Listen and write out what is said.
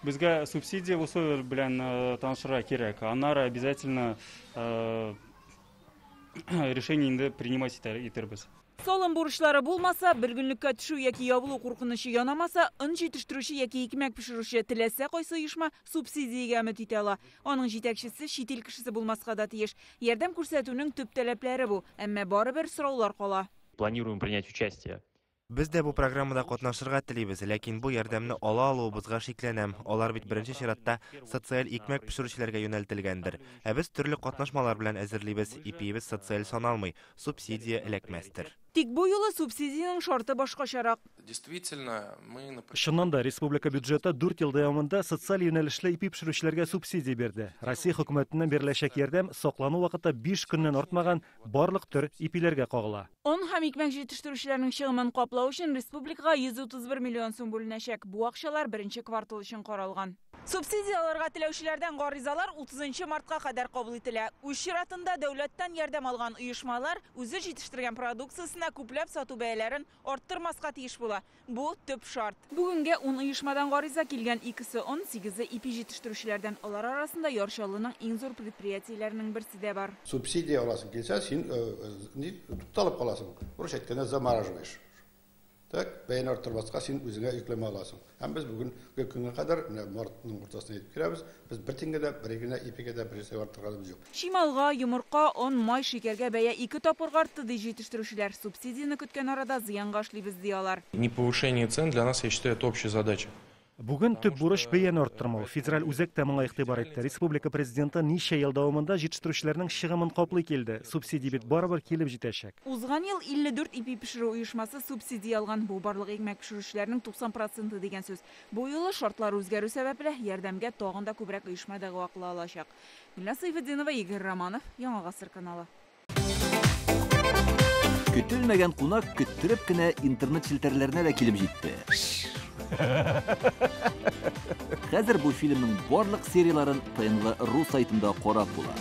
Безгә субсидия условия белән танышырга кирәк. Аннары обязательно решение инде принимать итербез. Салым бурычлары булмаса, бер көнлеккә төшү яки ябылу куркынычы янамаса, ын җитештерүче яки икмәк пешерүче теләсә кайсы оешма субсидиягә өмет итә ала. Аның җитәкчесе чит ил кешесе булмаска да тиеш. Ярдәм күрсәтүнең төп таләпләре бу, әмма барыбер сораулар кала. Планируем принять участие. Без дә бу программада катнашырга телибез, ләкин бу ярдәмне ала алуыбызга шикләнәм. Алар бит беренче чиратта социаль икмәк пешерүчеләргә юнәлтелгәндер. Ә без төрле катнашмалар белән әзерлибез, ипиебез социаль саналмый, субсидия эләкмәстер. Тик бу юлы субсидияның шарты башкачарак. Чыннан да республика бюджеты 4 ел дәвамында социаль юнәлешле ипи пешерүчеләргә субсидия бирде. Россия хөкүмәтеннән биреләчәк ярдәм саклану вакыты 5 көннән артмаган барлык төр ипиләргә кагыла. Он һәм икмәк җитештерүчеләрнең чыгымын каплау өчен республикага 131 миллион сум бүленәчәк. Бу акчалар беренче квартал өчен каралган. Субсидияларга теләүчеләрдән гаризалар 30 мартка кадәр кабул ителә. Үз чиратында дәүләттән ярдәм алган оешмалар үзе җитештергән продукциясенә күпләп сату бәяләрен арттырмаска тиеш була. Бу төп шарт. Бүгенгә 10 оешмадан гариза килгән, 2-се 18-е ипи җитештерүчеләрдән. Алар арасында Яршаллының иң зур предприятиеләренең берсе дә бар. Субсидия аласың килсә, син тукталып каласың. Бурыч әйткәндә замораживаешь. Так, бәйін арттырмаска син үзеңә йөкләмә аласың. Һәм без бүгенге көнгә кадәр менә мартның уртасына җитеп кирәбез. Без бер тингә дә, бер генә ипигә дә берсе арттырганыбыз юк. Шималга, йомырка, он, май, шикәргә бәя 2 тапкырга артты ди җитештерүчеләр. Субсидияны көткән арада зыянга эшлибез ди алар. Не повышение цен для нас, я считаю, это общая задача. Бүген төп бурыч бәяне арттырмау. Федераль үзәк тә моңа игътибар итте. Республика президенты ничә ел дәвамында җитештерүчеләрнең чыгымын каплый килде. Субсидия бит барыбер килеп җитәчәк. Узган ел 54 ипи пешерү оешмасы субсидия алган. Бу барлык икмәк пешерүчеләрнең 90% дигән сүз. Бу юлы шартлар үзгәрү сәбәпле ярдәмгә тагын да күбрәк оешма да вакыла алачак. Гөлнас Сайфетдинова, Игорь Романов, Яңа гасыр каналы. Көтелмәгән кунак көттереп кенә интернет челтәрләренә дә килеп җитте. Хәзер бу фильмның барлык серияларын ТНВ.ру сайтында карап була.